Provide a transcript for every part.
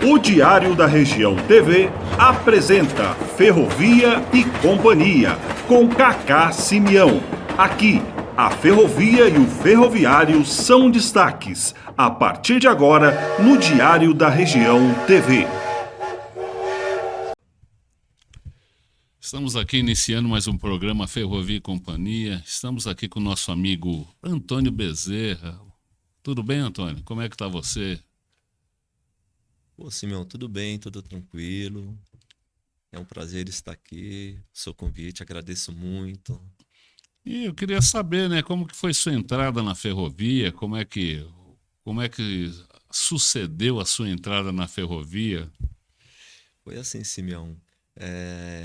O Diário da Região TV apresenta Ferrovia e Companhia, com Cacá Simeão. Aqui, a ferrovia e o ferroviário são destaques. A partir de agora, no Diário da Região TV. Estamos aqui iniciando mais um programa Ferrovia e Companhia. Estamos aqui com o nosso amigo Antônio Bezerra. Tudo bem, Antônio? Como é que está você? Ô, Simeão, tudo bem, tudo tranquilo. É um prazer estar aqui. Seu convite, agradeço muito. E eu queria saber, né, como que foi sua entrada na ferrovia, como é que sucedeu a sua entrada na ferrovia? Foi assim, Simeão.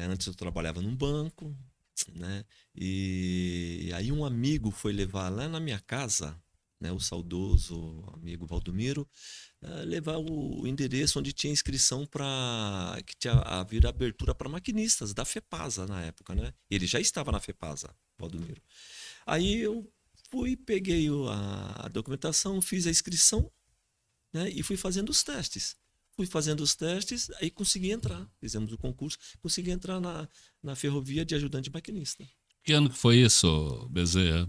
Antes eu trabalhava num banco, né? E aí um amigo foi levar lá na minha casa, né, o saudoso amigo Valdomiro, levar o endereço onde tinha inscrição para que tinha havido abertura para maquinistas da FEPASA na época, né? Ele já estava na FEPASA, Valdomiro. Aí eu fui, peguei a documentação, fiz a inscrição, né, e fui fazendo os testes. Aí consegui entrar. Fizemos o concurso, consegui entrar na ferrovia de ajudante maquinista. Que ano que foi isso, Bezerra?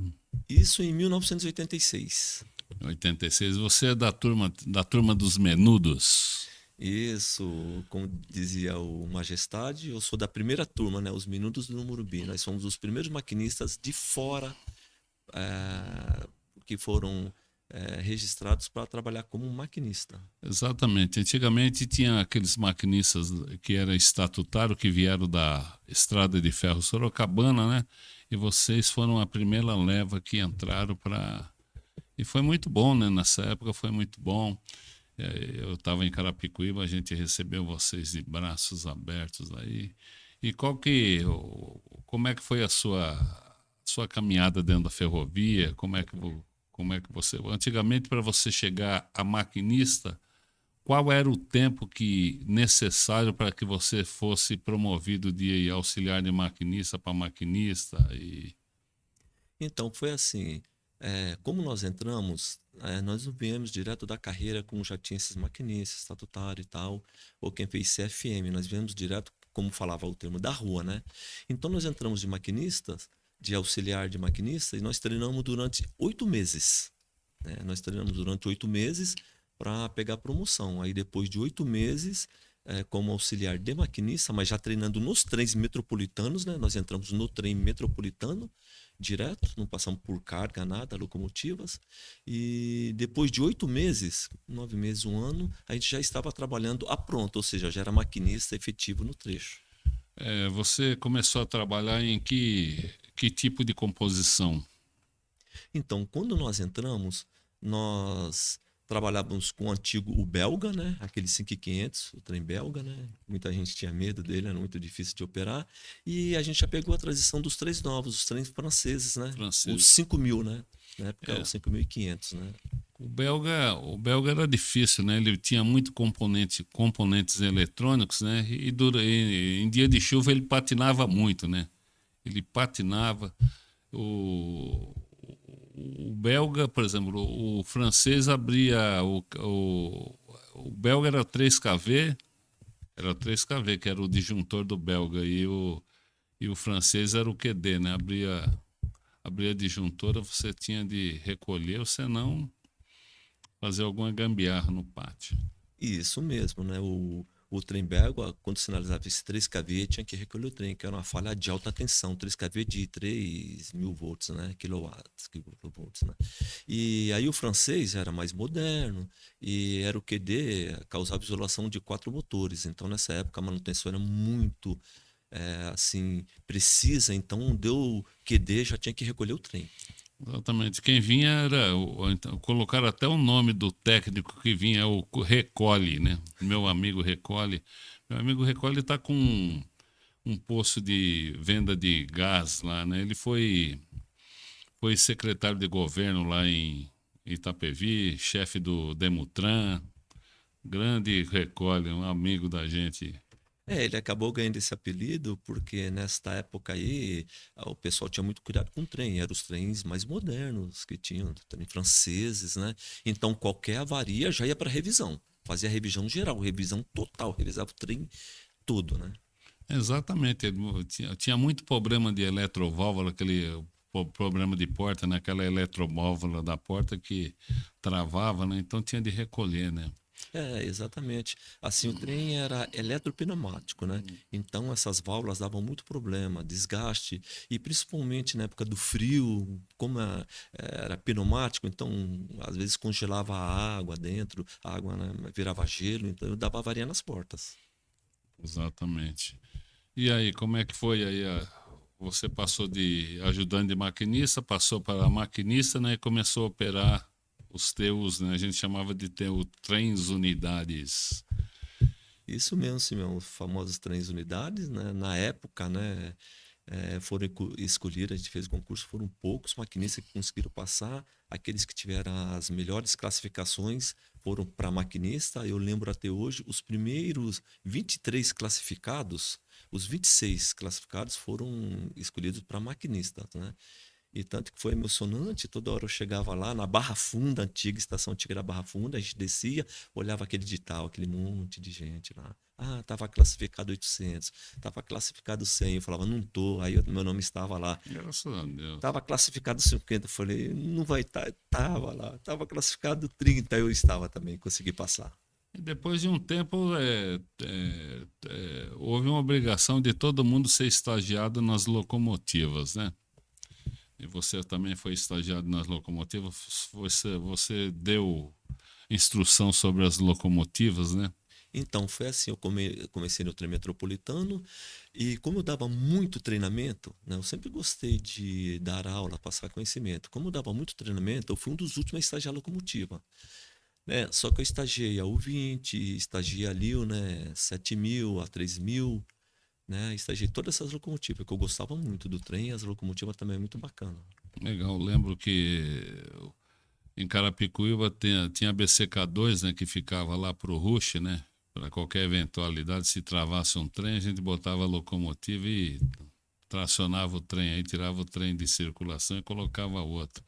Isso em 1986. 86. Você é da turma dos menudos? Isso, como dizia o Majestade, eu sou da primeira turma, né? Os Menudos do Morumbi. Nós somos os primeiros maquinistas de fora que foram registrados para trabalhar como maquinista. Exatamente. Antigamente tinha aqueles maquinistas que eram estatutários, que vieram da Estrada de Ferro Sorocabana, né? E vocês foram a primeira leva que entraram para... E foi muito bom, né? Nessa época foi muito bom. Eu estava em Carapicuíba, a gente recebeu vocês de braços abertos aí. E como é que foi a sua caminhada dentro da ferrovia? Como é que você... Antigamente, para você chegar a maquinista, qual era o tempo necessário para que você fosse promovido de auxiliar de maquinista para maquinista? Então, foi assim, como nós entramos, nós não viemos direto da carreira como já tinha esses maquinistas, estatutário e tal, ou quem fez CFM, nós viemos direto, como falava o termo, da rua, né? Então, nós entramos de maquinistas, de auxiliar de maquinista, e nós treinamos durante 8 meses. Né? Nós treinamos durante 8 meses para pegar promoção. Aí depois de 8 meses, como auxiliar de maquinista, mas já treinando nos trens metropolitanos, né? Nós entramos no trem metropolitano direto, não passamos por carga, nada, locomotivas. E depois de 8 meses, 9 meses, 1 ano, a gente já estava trabalhando a pronto, ou seja, já era maquinista efetivo no trecho. Você começou a trabalhar em que tipo de composição? Então, quando nós entramos, nós trabalhávamos com o antigo, o belga, né? Aquele 5500, o trem belga, né? Muita gente tinha medo dele, era muito difícil de operar. E a gente já pegou a transição dos trens novos, os trens franceses, né? Os 5000, né? Na época, os 5500, né? O belga era difícil, né? Ele tinha muito componentes eletrônicos, né? E em dia de chuva ele patinava muito, né? Ele patinava. O belga, por exemplo, o francês abria o belga era 3kV, que era o disjuntor do belga, e o francês era o QD, né? Abria a disjuntora, você tinha de recolher, ou senão fazer alguma gambiarra no pátio. Isso mesmo, né? O trem belga, quando sinalizava esse 3kV, tinha que recolher o trem, que era uma falha de alta tensão, 3kV de 3.000 volts, né? Kilovolts, né? E aí o francês era mais moderno e era o QD, causava isolação de 4 motores. Então, nessa época, a manutenção era muito assim, precisa. Então, deu QD, já tinha que recolher o trem. Exatamente. Quem vinha então, colocaram até o nome do técnico que vinha, é o Recolhe, né? Meu amigo Recolhe. Meu amigo Recolhe está com um posto de venda de gás lá, né? Ele foi secretário de governo lá em Itapevi, chefe do Demutran. Grande Recolhe, um amigo da gente. Ele acabou ganhando esse apelido porque nesta época aí o pessoal tinha muito cuidado com o trem, eram os trens mais modernos que tinham, trem franceses, né? Então qualquer avaria já ia para revisão. Fazia revisão geral, revisão total, revisava o trem todo, né? Exatamente. Tinha muito problema de eletroválvula, aquele problema de porta, né? Aquela eletroválvula da porta que travava, né? Então tinha de recolher, né? Exatamente. Assim, o trem era eletropneumático, né? Então essas válvulas davam muito problema, desgaste, e principalmente na época do frio, como era pneumático, então às vezes congelava a água dentro, a água, né, virava gelo, então dava avaria nas portas. Exatamente. E aí, como é que foi aí? Você passou de ajudante de maquinista, passou para maquinista, né? E começou a operar os teus, né? A gente chamava de teu trens unidades. Isso mesmo, Simeão, os famosos trens unidades, né? Na época, né, foram escolhidos, a gente fez o concurso, foram poucos maquinistas que conseguiram passar, aqueles que tiveram as melhores classificações foram para maquinista. Eu lembro até hoje, os primeiros 23 classificados, os 26 classificados foram escolhidos para maquinistas, né? E tanto que foi emocionante, toda hora eu chegava lá na Barra Funda, antiga estação antiga da Barra Funda, a gente descia, olhava aquele edital, aquele monte de gente lá. Ah, estava classificado 800, estava classificado 100, eu falava, não tô, aí meu nome estava lá. Graças a Deus. Estava classificado 50, eu falei, não vai estar, estava lá. Estava classificado 30, eu estava também, consegui passar. E depois de um tempo, houve uma obrigação de todo mundo ser estagiado nas locomotivas, né? E você também foi estagiado nas locomotivas. Você deu instrução sobre as locomotivas, né? Então, foi assim, eu comecei no trem metropolitano e como eu dava muito treinamento, né, eu sempre gostei de dar aula, passar conhecimento. Como eu dava muito treinamento, eu fui um dos últimos a estagiar a locomotiva, né? Só que eu estagiei a U20, estagiei a LIO, né, 7000, a 3000, né? Estagiei todas essas locomotivas, que eu gostava muito do trem, e as locomotivas também é muito bacana. Legal. Lembro que em Carapicuíba tinha a BCK2, né, que ficava lá pro Rush, né? Para qualquer eventualidade, se travasse um trem, a gente botava a locomotiva e tracionava o trem, aí tirava o trem de circulação e colocava outro.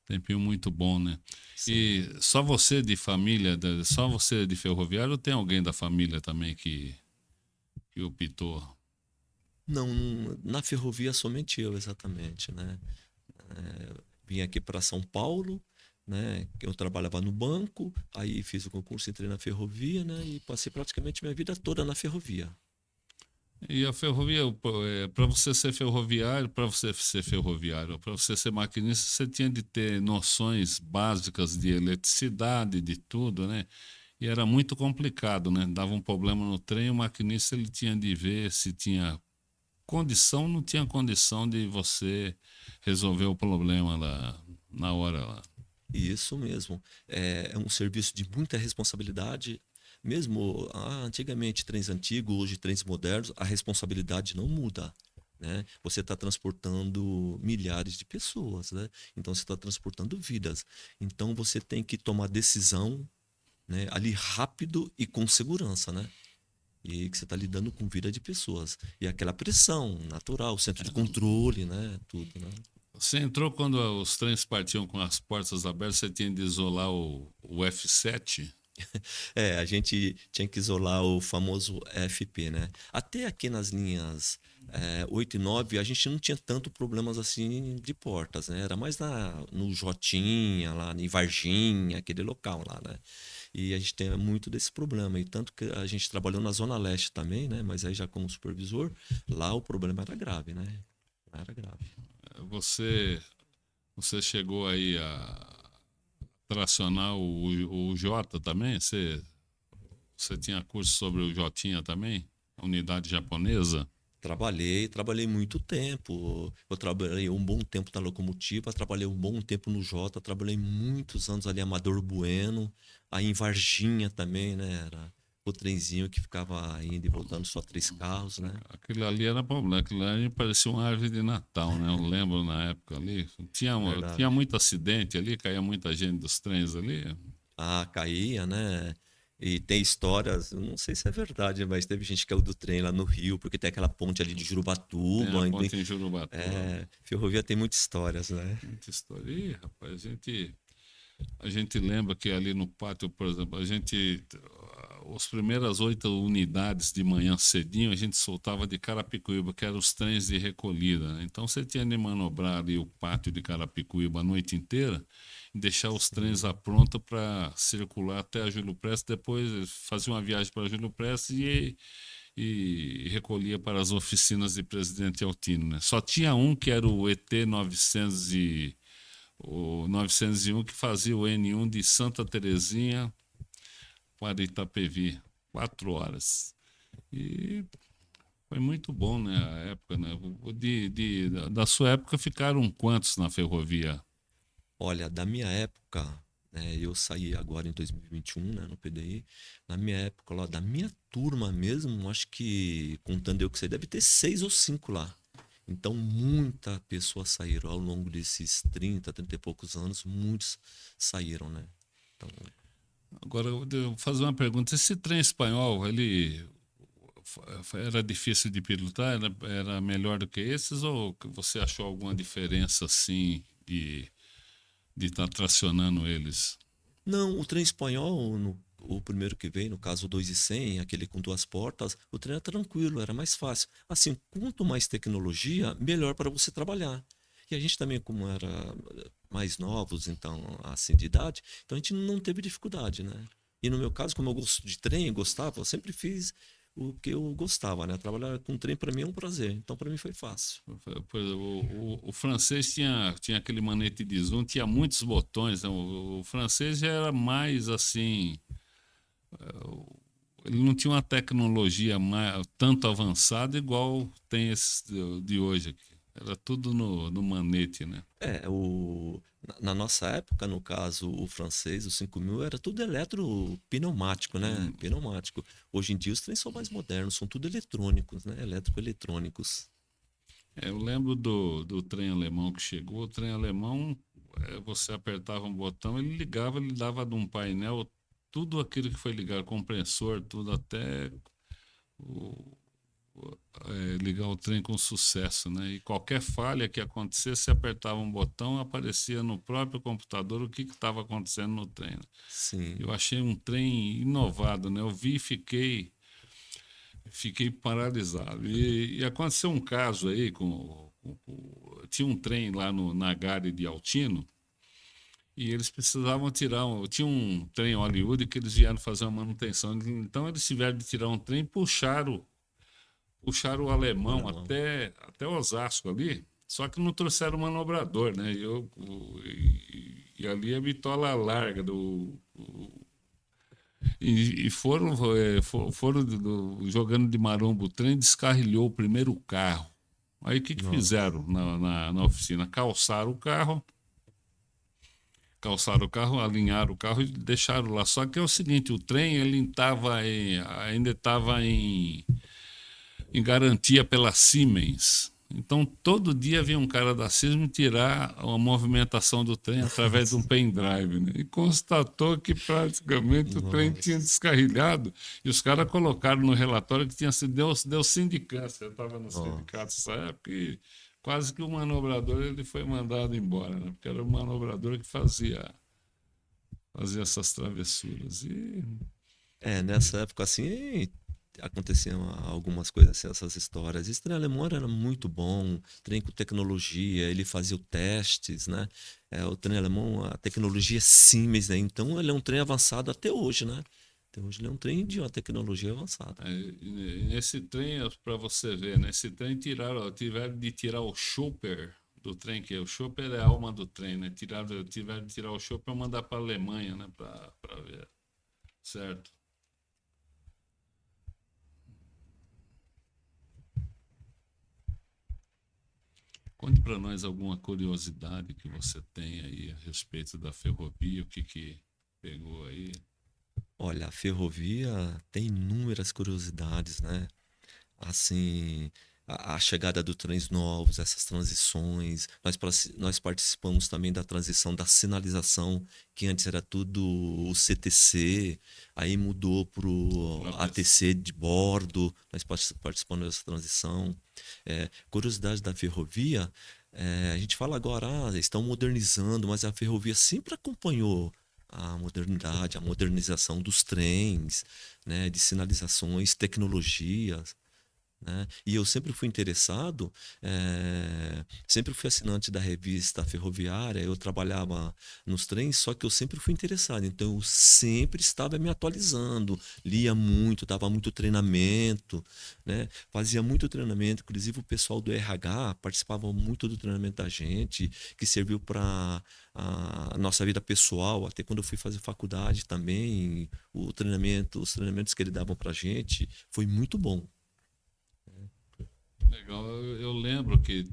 Tempinho muito bom, né? Sim. E só você de família, só você de ferroviário ou tem alguém da família também que optou? Não, na ferrovia somente eu, exatamente, né? Vim aqui para São Paulo, né? Eu trabalhava no banco, aí fiz o concurso, entrei na ferrovia, né? E passei praticamente minha vida toda na ferrovia. E a ferrovia, para você ser ferroviário, para você ser maquinista, você tinha de ter noções básicas de eletricidade, de tudo, né? E era muito complicado, né? Dava um problema no trem, o maquinista ele tinha de ver se tinha condição, não tinha condição de você resolver o problema lá na hora lá. Isso mesmo. É um serviço de muita responsabilidade. Mesmo antigamente, trens antigos, hoje trens modernos, a responsabilidade não muda. Né? Você está transportando milhares de pessoas, né? Então você está transportando vidas. Então você tem que tomar decisão, né, ali rápido e com segurança, né? E que você está lidando com vida de pessoas. E aquela pressão natural, centro de controle, né? Tudo, né? Você entrou quando os trens partiam com as portas abertas, você tinha de isolar o F7? A gente tinha que isolar o famoso FP, né? Até aqui nas linhas 8 e 9, a gente não tinha tanto problemas assim de portas, né? Era mais no Jotinha, lá em Varginha, aquele local lá, né? E a gente tem muito desse problema. E tanto que a gente trabalhou na Zona Leste também, né? Mas aí já como supervisor, lá o problema era grave, né? Era grave. Você chegou aí a tracionar o J também? Você tinha curso sobre o Jotinha também? A unidade japonesa? Trabalhei muito tempo. Eu trabalhei um bom tempo na locomotiva, trabalhei um bom tempo no Jota, trabalhei muitos anos ali em Amador Bueno, aí em Varginha também, né? Era o trenzinho que ficava indo e voltando só 3 carros, né? Aquilo ali era problema, aquilo ali parecia uma árvore de Natal, né? Eu lembro na época ali. Tinha Verdade. muito acidente ali, caía muita gente dos trens ali. Caía, né? E tem histórias, eu não sei se é verdade, mas teve gente que caiu do trem lá no Rio, porque tem aquela ponte ali de Tem a Jurubatuba. ponte em Jurubatuba. Ferrovia tem muitas histórias, né? Muita história. Ih, rapaz, a gente. A gente lembra que ali no pátio, por exemplo, as primeiras 8 unidades de manhã cedinho, a gente soltava de Carapicuíba, que eram os trens de recolhida, né? Então você tinha de manobrar ali o pátio de Carapicuíba a noite inteira e deixar os trens a pronto para circular até a Júlio Prestes, depois fazia uma viagem para Júlio Prestes e recolhia para as oficinas de Presidente Altino, né? Só tinha um que era o ET 901 que fazia o N1 de Santa Terezinha para Itapevi, 4 horas. E foi muito bom, né, a época, né? Da sua época ficaram quantos na ferrovia? Olha, da minha época, né, eu saí agora em 2021, né, no PDI. Na minha época, lá, da minha turma mesmo, acho que, contando eu que sei, deve ter 6 ou 5 lá. Então, muita pessoa saíram ao longo desses 30 e poucos anos, muitos saíram, né? Então, Agora, eu vou fazer uma pergunta. Esse trem espanhol, ele era difícil de pilotar? Era melhor do que esses? Ou você achou alguma diferença, assim, de estar tracionando eles? não, o trem espanhol, o primeiro que veio, no caso o 2.100, aquele com 2 portas, o trem era tranquilo, era mais fácil. Assim, quanto mais tecnologia, melhor para você trabalhar. E a gente também, como era mais novos, então, assim, de idade, então a gente não teve dificuldade, né? E no meu caso, como eu gosto de trem, gostava, eu sempre fiz o que eu gostava, né? Trabalhar com trem para mim é um prazer, então para mim foi fácil. Por exemplo, o francês tinha aquele manete de zoom, tinha muitos botões, né? O francês já era mais assim. Ele não tinha uma tecnologia tanto avançada igual tem esse de hoje aqui. Era tudo no manete, né? Na nossa época, no caso, o francês, o 5000, era tudo eletropneumático, né? Pneumático. Hoje em dia os trens são mais modernos, são tudo eletrônicos, né? Eletroeletrônicos. Eu lembro do trem alemão que chegou. O trem alemão, você apertava um botão, ele ligava, ele dava de um painel tudo aquilo que foi ligado, compressor, tudo até o, ligar o trem com sucesso, né? E qualquer falha que acontecesse, você apertava um botão, aparecia no próprio computador o que estava acontecendo no trem, né? Sim. Eu achei um trem inovado, né? Eu vi e fiquei paralisado. E aconteceu um caso aí tinha um trem lá na Gare de Altino e eles precisavam tinha um trem Hollywood que eles vieram fazer uma manutenção. Então eles tiveram de tirar um trem e puxaram o alemão Alemão. até Osasco ali, só que não trouxeram o manobrador, né? E ali a bitola larga e foram jogando de marombo o trem, descarrilhou o primeiro carro. Aí o que Nossa. fizeram na oficina? Calçaram o carro, alinharam o carro e deixaram lá. Só que é o seguinte, o trem ainda estava em garantia pela Siemens. Então, todo dia vinha um cara da Siemens tirar a movimentação do trem através de um pendrive, né? E constatou que praticamente o trem tinha Nossa. descarrilhado. E os caras colocaram no relatório que tinha sido deu sindicância. Eu estava no sindicato Nossa. nessa época e quase que o manobrador ele foi mandado embora, né? Porque era o manobrador que fazia essas travessuras. Nessa época assim, aconteciam algumas coisas assim, essas histórias. Esse trem alemão era muito bom, trem com tecnologia, ele fazia testes, né? O trem alemão, a tecnologia é Siemens, né? Então ele é um trem avançado até hoje, né? Até hoje ele é um trem de uma tecnologia avançada. Nesse trem, para você ver, nesse trem tiveram de tirar o chopper do trem, que o chopper é a alma do trem, né? Tiveram de tirar o chopper e mandar para a Alemanha, né? Para ver, certo? Conte para nós alguma curiosidade que você tem aí a respeito da ferrovia, o que pegou aí. Olha, a ferrovia tem inúmeras curiosidades, né? Assim, a chegada dos trens novos, essas transições. Nós participamos também da transição da sinalização, que antes era tudo o CTC, aí mudou para o ATC de bordo. Nós participamos dessa transição. Curiosidade da ferrovia. A gente fala agora, estão modernizando, mas a ferrovia sempre acompanhou a modernidade, a modernização dos trens, né, de sinalizações, tecnologias, né? E eu sempre fui interessado, sempre fui assinante da revista ferroviária, eu trabalhava nos trens, só que eu sempre fui interessado, então eu sempre estava me atualizando, lia muito, dava muito treinamento, né? Fazia muito treinamento, inclusive o pessoal do RH participava muito do treinamento da gente, que serviu para a nossa vida pessoal, até quando eu fui fazer faculdade também, os treinamentos que eles davam para a gente foi muito bom. Legal. Eu lembro que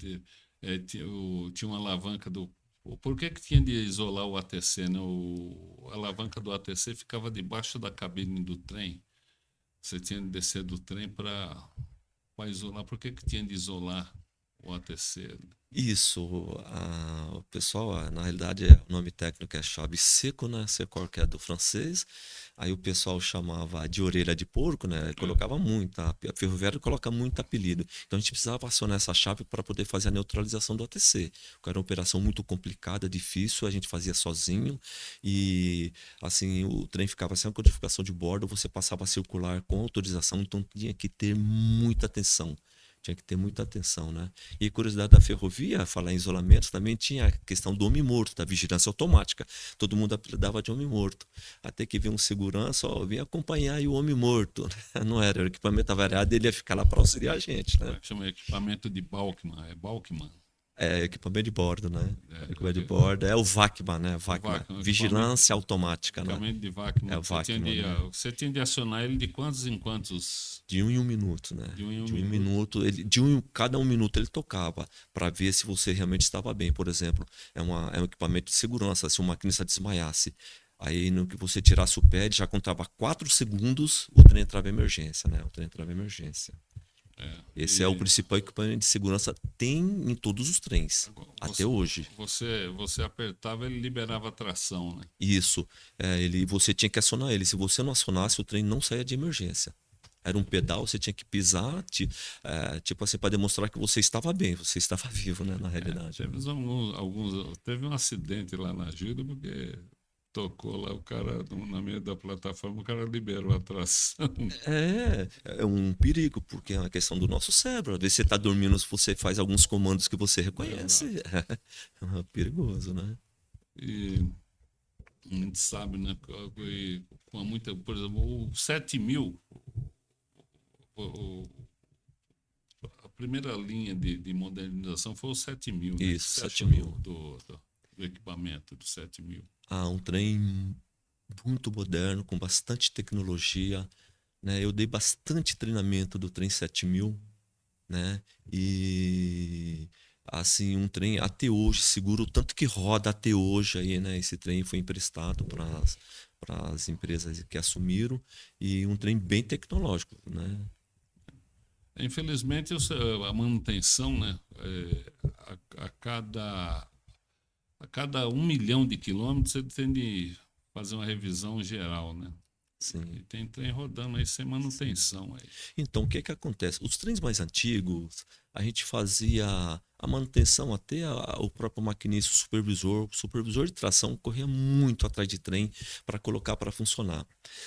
tinha uma alavanca do. Por que que tinha de isolar o ATC, né? A alavanca do ATC ficava debaixo da cabine do trem. Você tinha de descer do trem para isolar. Por que que tinha de isolar o ATC? Isso, o pessoal, na realidade, o nome técnico é chave seco, né? Secor, que é do francês. Aí o pessoal chamava de orelha de porco, né? Colocava muito, a ferroviária coloca muito apelido. Então a gente precisava acionar essa chave para poder fazer a neutralização do ATC. Porque era uma operação muito complicada, difícil, a gente fazia sozinho. E assim, o trem ficava sem a codificação de bordo, você passava a circular com autorização, então tinha que ter muita atenção. Tinha que ter muita atenção, né? E curiosidade da ferrovia, falar em isolamento, também tinha a questão do homem morto, da vigilância automática. Todo mundo apelidava de homem morto. Até que veio um segurança, vinha acompanhar aí o homem morto. Não era, o equipamento avariado, ele ia ficar lá para auxiliar a gente, né? Chama equipamento de Balkman. É Balkman. Equipamento de bordo, né? Equipamento de bordo. É o VACMA, né? VACMA. Vigilância automática, né? Equipamento de VACMA. É o VACMA, Você tinha de acionar ele de quantos em quantos? De 1 minuto, né? De um De um minuto. Cada 1 minuto ele tocava para ver se você realmente estava bem. Por exemplo, é um equipamento de segurança. Se uma maquinista desmaiasse, aí no que você tirasse o pé, ele já contava 4 segundos, o trem entrava em emergência, né? O trem entrava em emergência. Esse é o principal equipamento de segurança, tem em todos os trens, até hoje. Você apertava, ele liberava a tração, né? Isso. Você tinha que acionar ele. Se você não acionasse, o trem não saía de emergência. Era um pedal, você tinha que pisar, tipo assim, para demonstrar que você estava bem, você estava vivo, né, na realidade. Teve um acidente lá na Gilda, porque tocou lá o cara na meio da plataforma, o cara liberou a tração. É um perigo, porque é uma questão do nosso cérebro. Às vezes você está dormindo, você faz alguns comandos que você reconhece. É perigoso, né? E a gente sabe, né? Com muita, por exemplo, o 7000, a primeira linha de modernização foi o 7000, né? Isso, 7000. Do equipamento do 7000. Um trem muito moderno, com bastante tecnologia, né? Eu dei bastante treinamento do trem 7000, né? E assim, um trem até hoje seguro, tanto que roda até hoje aí, né? Esse trem foi emprestado para as empresas que assumiram, e um trem bem tecnológico, né? Infelizmente, a manutenção, né? A cada 1 milhão de quilômetros, você tem de fazer uma revisão geral, né? Sim. E tem trem rodando aí sem manutenção. Aí. Então, o que que acontece? Os trens mais antigos, a gente fazia a manutenção, até o próprio maquinista, o supervisor de tração corria muito atrás de trem para colocar para funcionar.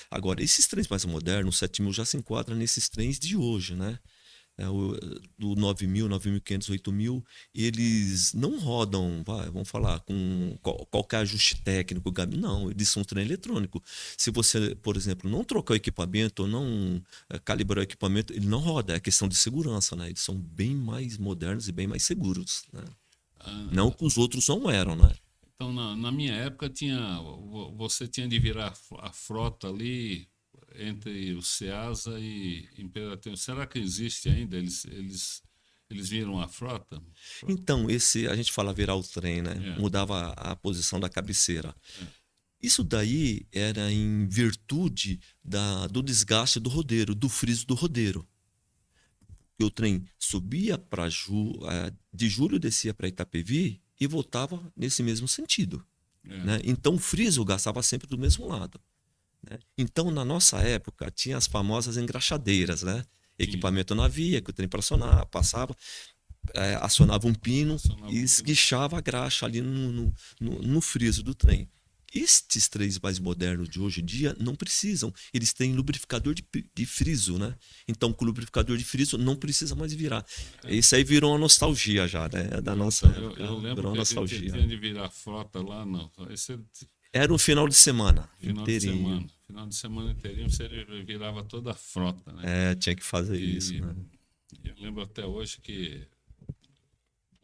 Agora, esses trens mais modernos, o 7000 já se enquadra nesses trens de hoje, né? Do 9000, 9500, 8000, eles não rodam, vamos falar, com qualquer ajuste técnico, não, eles são trem eletrônico. Se você, por exemplo, não trocar o equipamento ou não calibrar o equipamento, ele não roda, é questão de segurança, né? Eles são bem mais modernos e bem mais seguros, né? Não que os outros não eram, né? Então, na minha época, você tinha de virar a frota ali entre o Ceasa e Imperatriz. Será que existe ainda? Eles viram a frota? Então, a gente fala virar o trem, né? Mudava a posição da cabeceira. Isso daí era em virtude do desgaste do rodeiro, do friso do rodeiro. O trem subia de Julho descia para Itapevi e voltava nesse mesmo sentido. Né? Então, o friso gastava sempre do mesmo lado. Então, na nossa época, tinha as famosas engraxadeiras, né? Equipamento na via, que o trem passava. acionava um pino Acionava um e pino. esguichava a graxa ali no friso do trem. Estes trens mais modernos de hoje em dia não precisam. Eles têm lubrificador de friso, né? Então, com o lubrificador de friso não precisa mais virar. Isso aí virou uma nostalgia já, né? Da nossa época. Eu lembro Virou uma que a gente nostalgia. tinha de virar frota lá, não. Esse é Era um final de semana final de inteirinho. semana. Final de semana inteirinho você virava toda a frota, né? Tinha que fazer isso, E né? eu lembro até hoje que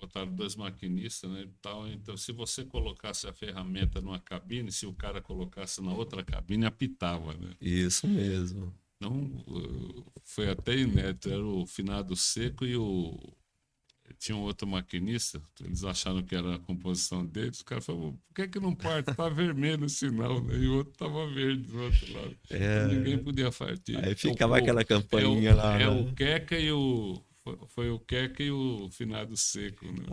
botaram 2 maquinistas, né, e tal. Então, se você colocasse a ferramenta numa cabine, se o cara colocasse na outra cabine, apitava, né? Isso mesmo. Então, foi até inédito. Era o finado Seco e tinha um outro maquinista, eles acharam que era a composição deles, o cara falou, por que não parte? Tá vermelho o sinal, né? E o outro tava verde do outro lado. Então, ninguém podia partir. Aí ficava aquela campainha lá, né? O Queca e o... Foi o Queca e o finado Seco, né?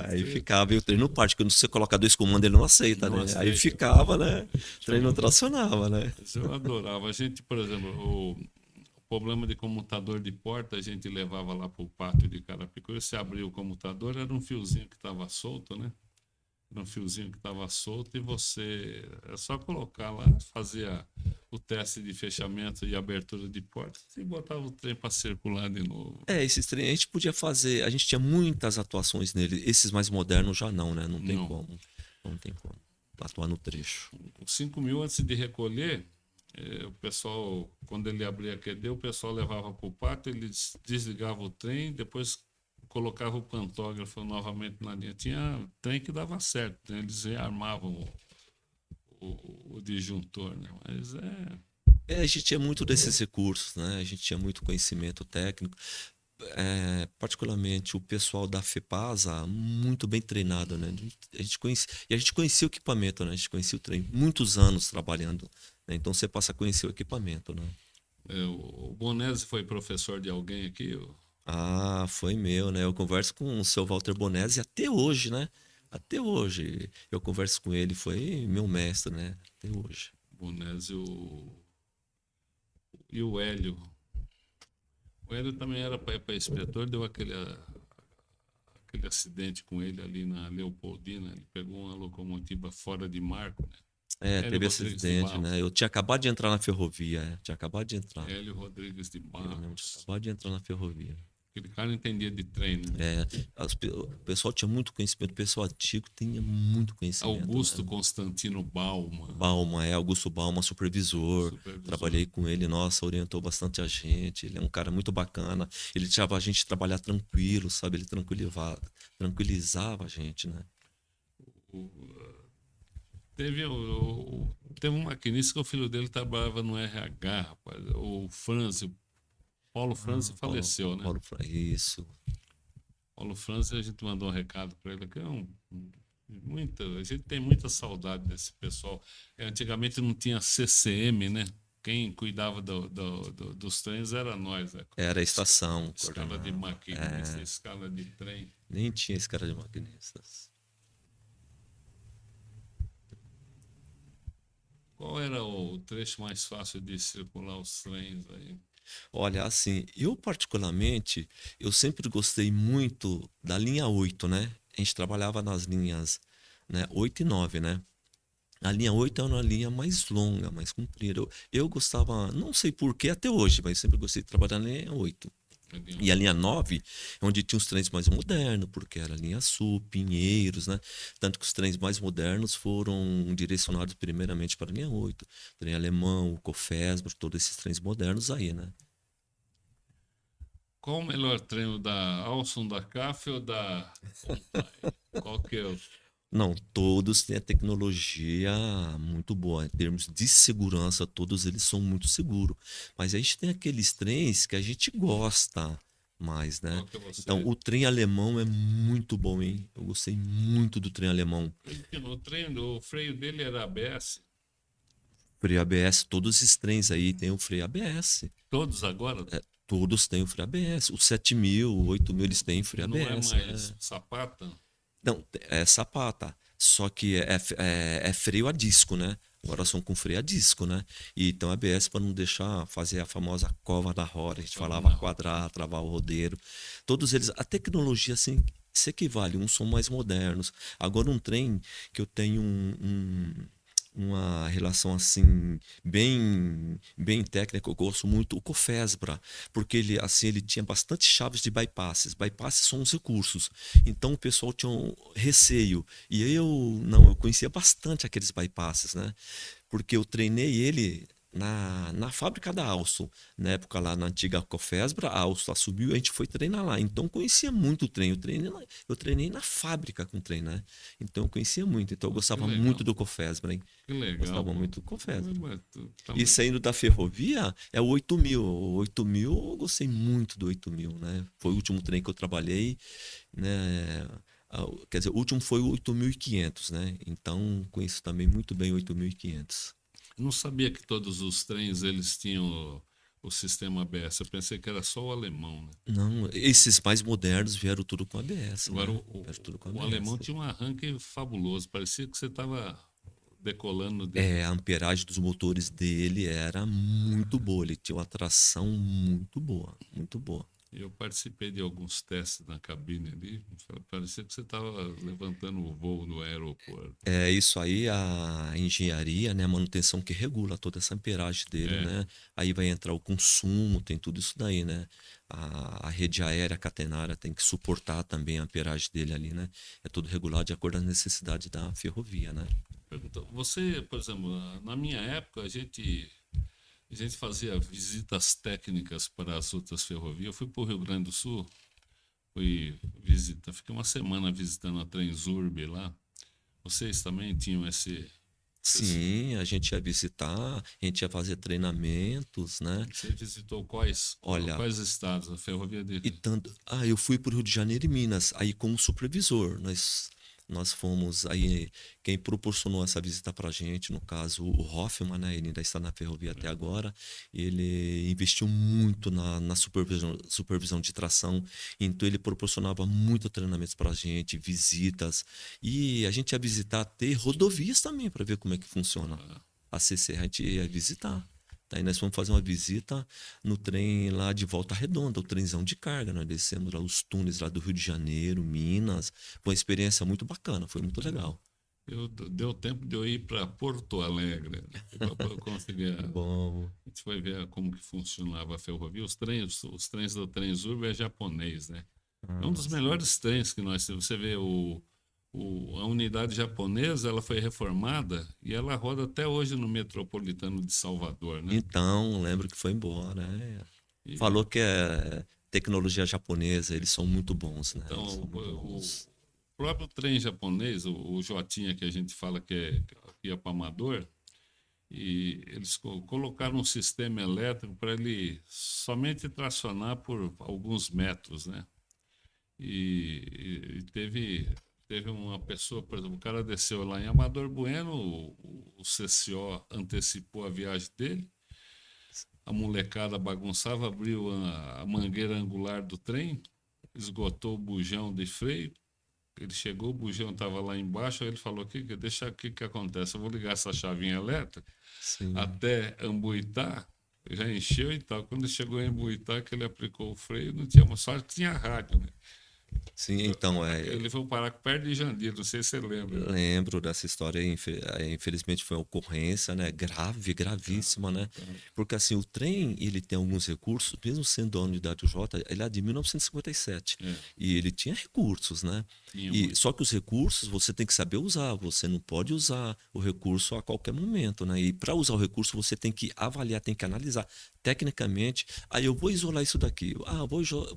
Aí ficava, e o trem não parte, quando você coloca 2 comandos, ele não aceita, Não né? aceita. Aí ficava, né? O trem não tracionava, né? Mas eu adorava. A gente, por exemplo, o problema de comutador de porta, a gente levava lá para o pátio de Carapicuíba. Você abria o comutador, era um fiozinho que estava solto, né? Era um fiozinho que estava solto e você... É só colocar lá, fazia o teste de fechamento e abertura de porta e botava o trem para circular de novo. Esses trens a gente podia fazer, a gente tinha muitas atuações nele. Esses mais modernos já não, né? Não tem Não. como. Não tem como atuar no trecho. Os 5 mil antes de recolher, o pessoal, quando ele abria a QD, o pessoal levava para o pátio, ele desligava o trem, depois colocava o pantógrafo novamente na linha. Tinha trem que dava certo, né? Eles armavam o disjuntor, né? Mas A gente tinha muito desses recursos, né? A gente tinha muito conhecimento técnico. Particularmente o pessoal da FEPASA, muito bem treinado, né? A gente conhecia o equipamento, né? A gente conhecia o trem. Muitos anos trabalhando, né? Então você passa a conhecer o equipamento, né? o Bonesi foi professor de alguém aqui? Foi meu, né? Eu converso com o seu Walter Bonesi até hoje, né? Até hoje. Eu converso com ele, foi meu mestre, né? Até hoje. Bonesi e o Hélio. O Hélio também era para ir para inspetor, deu aquele acidente com ele ali na Leopoldina. Ele pegou uma locomotiva fora de marco, né? Teve esse acidente, né? Eu tinha acabado de entrar na ferrovia, tinha acabado de entrar. Hélio Rodrigues de Eu lembro, tinha Barros. acabado de entrar na ferrovia. Aquele cara entendia de trem, né? O pessoal tinha muito conhecimento, o pessoal antigo tinha muito conhecimento. Augusto né? Constantino Bauman. Augusto Bauman, supervisor. Trabalhei com ele, nossa, orientou bastante a gente. Ele é um cara muito bacana. Ele deixava a gente trabalhar tranquilo, sabe? Ele tranquilizava a gente, né? Teve um maquinista que o filho dele trabalhava no RH, rapaz. O Franzi, Paulo Franzi faleceu, né? Isso. Paulo Franzi, a gente mandou um recado para ele que a gente tem muita saudade desse pessoal. Antigamente não tinha CCM, né? Quem cuidava dos trens era nós, né? Era a estação. Escala de maquinista, escala de trem. Nem tinha escala de maquinistas. Qual era o trecho mais fácil de circular os trens aí? Olha, assim, eu particularmente, eu sempre gostei muito da linha 8, né? A gente trabalhava nas linhas, né, 8 e 9, né? A linha 8 é uma linha mais longa, mais comprida. Eu gostava, não sei porquê até hoje, mas sempre gostei de trabalhar na linha 8. E a linha 9 é onde tinha os trens mais modernos, porque era a linha Sul, Pinheiros, né? Tanto que os trens mais modernos foram direcionados primeiramente para a linha 8. Trem alemão, o Cofesbro, todos esses trens modernos aí, né? Qual o melhor trem, o da Alstom, da CAF ou da Compay? Qual que é o... Não, todos têm a tecnologia muito boa. Em termos de segurança, todos eles são muito seguros. Mas a gente tem aqueles trens que a gente gosta mais, né? Qual que você... Então, o trem alemão é muito bom, hein? Eu gostei muito do trem alemão. O freio dele era ABS? Freio ABS, todos esses trens aí têm o freio ABS. Todos agora? Todos têm o freio ABS. Os 7.000, 8.000, eles têm freio ABS. Não é mais sapata? Não, é sapata. Só que é freio a disco, né? Agora são com freio a disco, né? E então ABS para não deixar fazer a famosa cova da roda, a gente falava quadrar, travar o rodeiro. Todos eles, a tecnologia assim se equivale, uns são mais modernos. Agora um trem que eu tenho uma relação assim bem técnica, eu gosto muito o Cofesbra, porque ele assim ele tinha bastante chaves de bypasses. Bypasses são os recursos. Então o pessoal tinha um receio e eu conhecia bastante aqueles bypasses, né? Porque eu treinei ele na fábrica da Alstom, na época lá na antiga Cofesbra, a Alstom subiu e a gente foi treinar lá. Então eu conhecia muito o trem, eu treinei na fábrica com o trem, né? Então eu conhecia muito, então eu gostava muito do Cofesbra, hein? Que legal. Gostava muito do Cofesbra. Tá E saindo da ferrovia, é o 8000. O 8000, eu gostei muito do 8000, né? Foi o último trem que eu trabalhei, né? Quer dizer, o último foi o 8500, né? Então, conheço também muito bem o 8500. Eu não sabia que todos os trens eles tinham o sistema ABS. Eu pensei que era só o alemão, né? Não, esses mais modernos vieram tudo com ABS, Agora, né? o, Vieram tudo com o ABS. alemão tinha um arranque fabuloso. Parecia que você estava decolando dele. A amperagem dos motores dele era muito boa. Ele tinha uma tração muito boa, muito boa. Eu participei de alguns testes na cabine ali. Parecia que você estava levantando o voo no aeroporto. É isso aí, a engenharia, né, a manutenção que regula toda essa amperagem dele, né? Aí vai entrar o consumo, tem tudo isso daí, né? A rede aérea catenária tem que suportar também a amperagem dele ali, né? É tudo regulado de acordo com a necessidade da ferrovia, né? Você, por exemplo, na minha época, a gente fazia visitas técnicas para as outras ferrovias. Eu fui para o Rio Grande do Sul, fiquei uma semana visitando a Transurb lá. Vocês também tinham esse... Sim, a gente ia visitar, a gente ia fazer treinamentos, né? Você visitou quais estados? A ferrovia de... Eu fui para o Rio de Janeiro e Minas, aí como supervisor. Nós fomos aí, quem proporcionou essa visita para a gente, no caso o Hoffman, né? Ele ainda está na ferrovia até agora. Ele investiu muito na supervisão de tração, então ele proporcionava muito treinamentos para a gente, visitas, e a gente ia visitar até rodovias também para ver como é que funciona. A CC a gente ia visitar. Aí nós fomos fazer uma visita no trem lá de Volta Redonda, o trenzão de carga. Nós descemos lá os túneis lá do Rio de Janeiro, Minas. Foi uma experiência muito bacana, foi muito legal. Deu tempo de eu ir para Porto Alegre, para conseguir. Bom. A gente foi ver como que funcionava a ferrovia. Os trens do Transurb é japonês, né? É um dos melhores trens que nós temos. Você vê a unidade japonesa, ela foi reformada e ela roda até hoje no Metropolitano de Salvador, né? Então, lembro que foi embora, né? Falou que é tecnologia japonesa, eles são muito bons, né? Então, o próprio trem japonês, o Jotinha que a gente fala que ia para Amador, e eles colocaram um sistema elétrico para ele somente tracionar por alguns metros, né? E teve uma pessoa, por exemplo, o cara desceu lá em Amador Bueno, o CCO antecipou a viagem dele, a molecada bagunçava, abriu a mangueira angular do trem, esgotou o bujão de freio, ele chegou, o bujão estava lá embaixo, aí ele falou, deixa aqui que acontece, eu vou ligar essa chavinha elétrica até Ambuitá, já encheu e tal. Quando ele chegou em Ambuitá, que ele aplicou o freio, não tinha uma sorte, tinha rádio, né? Sim, então Ele foi parar perto de Jandira, não sei se você lembra. Lembro dessa história, infelizmente foi uma ocorrência, né? Gravíssima, né? Porque assim, o trem, ele tem alguns recursos, mesmo sendo da unidade J, ele é de 1957. E ele tinha recursos, né? Só que os recursos você tem que saber usar, você não pode usar o recurso a qualquer momento, né? E para usar o recurso você tem que avaliar, tem que analisar tecnicamente. Aí eu vou isolar isso daqui,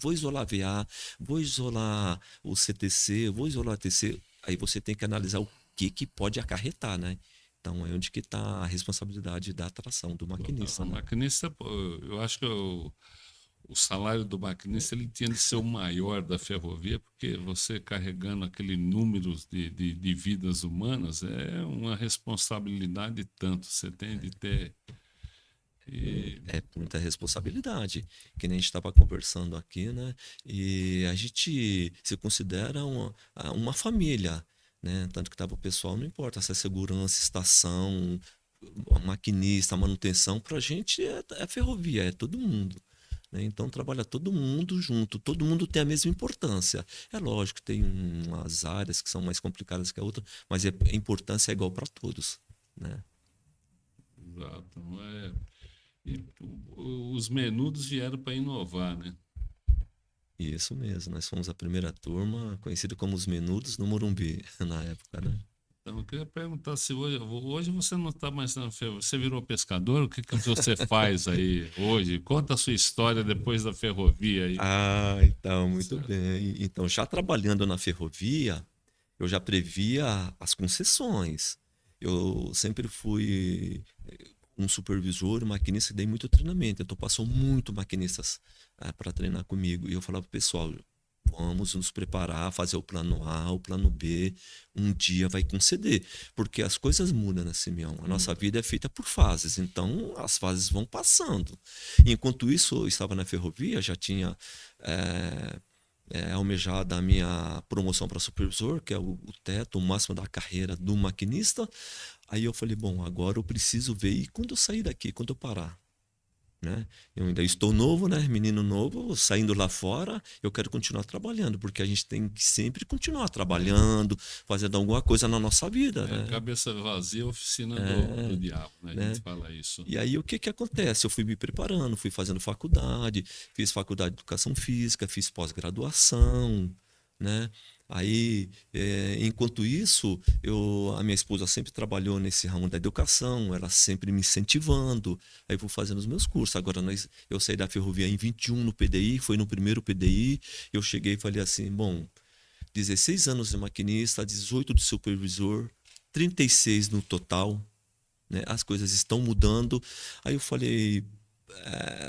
vou isolar VA, vou isolar o CTC, vou isolar o ATC. Aí você tem que analisar o que pode acarretar, né? Então é onde que está a responsabilidade da atração do maquinista. O maquinista, eu acho que o salário do maquinista ele tinha de ser o maior da ferrovia, porque você carregando aquele número de vidas humanas é uma responsabilidade tanto. Você tem de ter... É muita responsabilidade, que nem a gente estava conversando aqui, né? E a gente se considera uma família, né? Tanto que tava o pessoal, não importa se é segurança, estação, a maquinista, a manutenção, para a gente é ferrovia, é todo mundo. Né? Então trabalha todo mundo junto, todo mundo tem a mesma importância. É lógico que tem umas áreas que são mais complicadas que a outra, mas a importância é igual para todos. Né? Exato. E os menudos vieram para inovar, né? Isso mesmo, nós fomos a primeira turma, conhecida como os Menudos no Morumbi, na época, né? Então, eu queria perguntar se hoje você não está mais na ferrovia, você virou pescador? O que que você faz aí hoje? Conta a sua história depois da ferrovia aí. Ah, então, muito Certo. bem. Então, já trabalhando na ferrovia, eu já previa as concessões. Eu sempre fui um supervisor, um maquinista, dei muito treinamento. Então, passou muito maquinistas para treinar comigo. E eu falava pro pessoal, vamos nos preparar, fazer o plano A, o plano B, um dia vai conceder. Porque as coisas mudam, né, Simeão? A nossa vida é feita por fases, então as fases vão passando. Enquanto isso, eu estava na ferrovia, já tinha almejado a minha promoção para supervisor, que é o teto, o máximo da carreira do maquinista. Aí eu falei, bom, agora eu preciso ver. E quando eu sair daqui, quando eu parar? Né? Eu ainda estou novo, né? Menino novo, saindo lá fora, eu quero continuar trabalhando, porque a gente tem que sempre continuar trabalhando, fazendo alguma coisa na nossa vida, né? Cabeça vazia, oficina do diabo, né? A Né? gente fala isso. E aí o que que acontece? Eu fui me preparando, fui fazendo faculdade, fiz faculdade de educação física, fiz pós-graduação, né? Aí, enquanto isso, a minha esposa sempre trabalhou nesse ramo da educação, ela sempre me incentivando. Aí vou fazendo os meus cursos. Agora eu saí da ferrovia em 21 no PDI, foi no primeiro PDI. Eu cheguei e falei assim: bom, 16 anos de maquinista, 18 de supervisor, 36 no total, né? As coisas estão mudando. Aí eu falei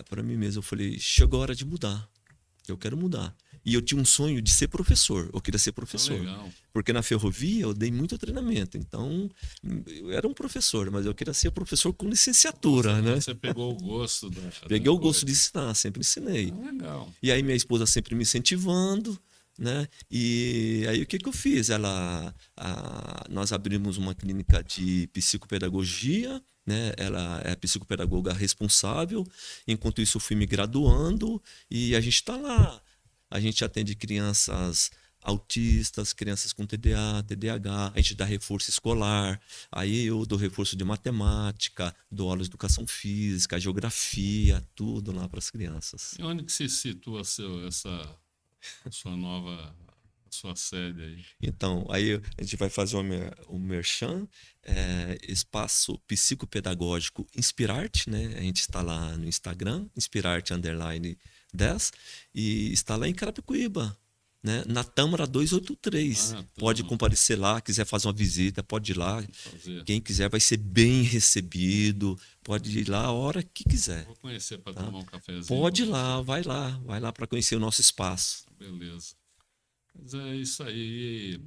para mim mesmo, eu falei, chegou a hora de mudar. Eu quero mudar. E eu tinha um sonho de ser professor. Eu queria ser professor. Legal. Porque na ferrovia eu dei muito treinamento. Então, eu era um professor, mas eu queria ser professor com licenciatura, né? Você pegou o gosto da Peguei o coisa. gosto de ensinar, sempre ensinei. Legal. E aí minha esposa sempre me incentivando, né? E aí o que que eu fiz? Nós abrimos uma clínica de psicopedagogia, né? Ela é a psicopedagoga responsável. Enquanto isso eu fui me graduando e a gente está lá. A gente atende crianças autistas, crianças com TDA, TDAH, a gente dá reforço escolar, aí eu dou reforço de matemática, dou aula de educação física, geografia, tudo lá para as crianças. E onde que se situa essa sua sede aí? Então, aí a gente vai fazer o merchan, espaço psicopedagógico Inspirarte, né? A gente está lá no Instagram, Inspirarte_10, e está lá em Carapicuíba, né? Na Tâmara 283. Pode Tâmara. comparecer lá, quiser fazer uma visita, pode ir lá. Fazer. Quem quiser vai ser bem recebido, pode ir lá a hora que quiser. Vou conhecer para tomar um cafezinho. Pode ir lá, vai lá para conhecer o nosso espaço. Beleza. Mas é isso aí.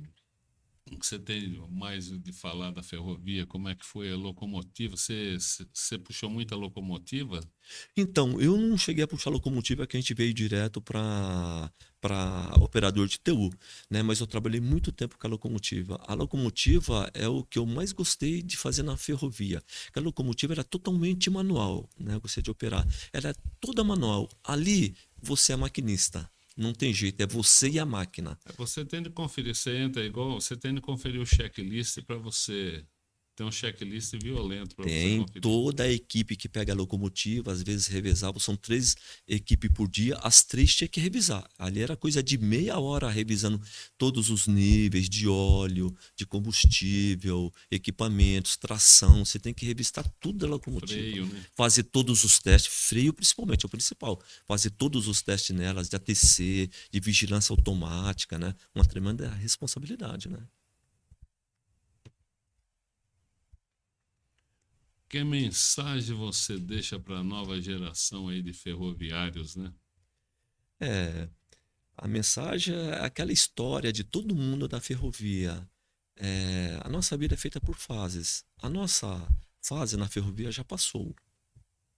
O que você tem mais de falar da ferrovia? Como é que foi a locomotiva? Você puxou muita locomotiva? Então, eu não cheguei a puxar locomotiva, que a gente veio direto para operador de TU, né? Mas eu trabalhei muito tempo com a locomotiva. A locomotiva é o que eu mais gostei de fazer na ferrovia. A locomotiva era totalmente manual, né? Eu gostei de operar. Ela é toda manual. Ali, você é maquinista. Não tem jeito, é você e a máquina. Você tem de conferir, você entra igual, você tem de conferir o checklist para você. Tem um checklist violento para você Tem conferir. toda a equipe que pega a locomotiva, às vezes revezava, são 3 equipes por dia, as 3 tinha que revisar. Ali era coisa de meia hora revisando todos os níveis de óleo, de combustível, equipamentos, tração. Você tem que revistar tudo da locomotiva. Freio, né? Fazer todos os testes, freio principalmente, é o principal. Fazer todos os testes nelas, de ATC, de vigilância automática, né? Uma tremenda responsabilidade, né? Que mensagem você deixa para a nova geração aí de ferroviários, né? A mensagem é aquela história de todo mundo da ferrovia. A nossa vida é feita por fases. A nossa fase na ferrovia já passou.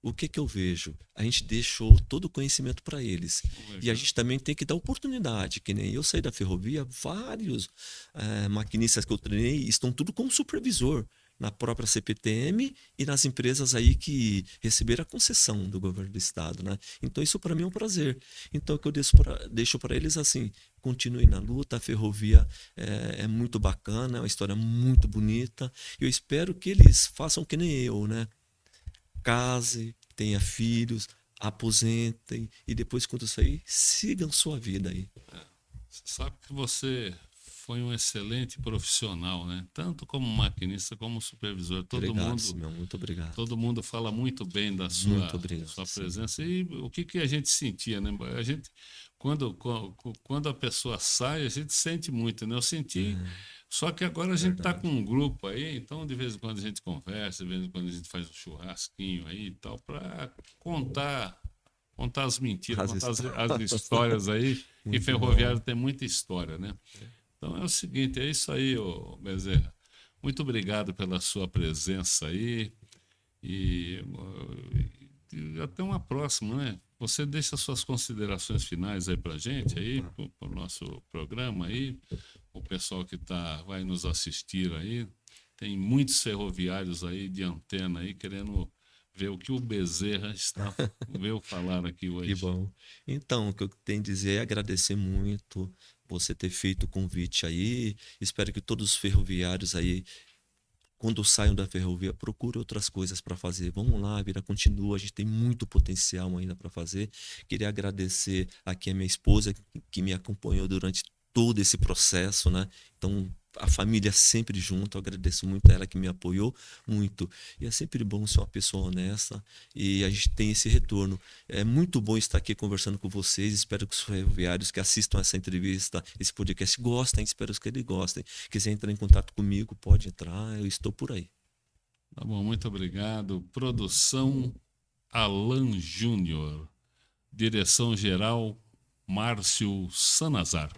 O que que eu vejo? A gente deixou todo o conhecimento para eles. E a gente também tem que dar oportunidade. Que nem eu saí da ferrovia, vários maquinistas que eu treinei estão tudo como supervisor. na própria CPTM e nas empresas aí que receberam a concessão do governo do estado, né? Então isso para mim é um prazer. Então o que eu deixo para eles assim, continue na luta, a ferrovia é muito bacana, é uma história muito bonita. Eu espero que eles façam que nem eu, né? Case, tenha filhos, aposentem e depois quando sair, sigam sua vida aí. Você sabe que você foi um excelente profissional, né? Tanto como maquinista como supervisor. Obrigado, Simeão, muito obrigado. Todo mundo fala muito bem da Muito obrigado, sua presença. E o que a gente sentia, né? A gente, quando a pessoa sai, a gente sente muito, né? Eu senti. Só que agora a gente está com um grupo aí, então de vez em quando a gente conversa, de vez em quando a gente faz um churrasquinho aí e tal, para contar as mentiras, contar as histórias aí. E ferroviário tem muita história, né? Então é o seguinte, é isso aí, ô Bezerra. Muito obrigado pela sua presença aí e até uma próxima, né? Você deixa suas considerações finais aí pra gente aí, pro nosso programa aí, o pessoal que vai nos assistir aí. Tem muitos ferroviários aí de antena aí querendo ver o que o Bezerra veio falar aqui hoje. Que bom. Então, o que eu tenho a dizer é agradecer muito você ter feito o convite aí. Espero que todos os ferroviários aí, quando saiam da ferrovia, procurem outras coisas para fazer. Vamos lá, a vida continua, a gente tem muito potencial ainda para fazer. Queria agradecer aqui a minha esposa, que me acompanhou durante todo esse processo, né? Então, a família sempre junto, eu agradeço muito a ela que me apoiou muito. E é sempre bom ser uma pessoa honesta e a gente tem esse retorno. É muito bom estar aqui conversando com vocês. Espero que os ferroviários que assistam essa entrevista, esse podcast, gostem. Espero que eles gostem. Quiser entrar em contato comigo, pode entrar. Eu estou por aí. Tá bom, muito obrigado. Produção Alan Júnior. Direção-geral Márcio Sanazar.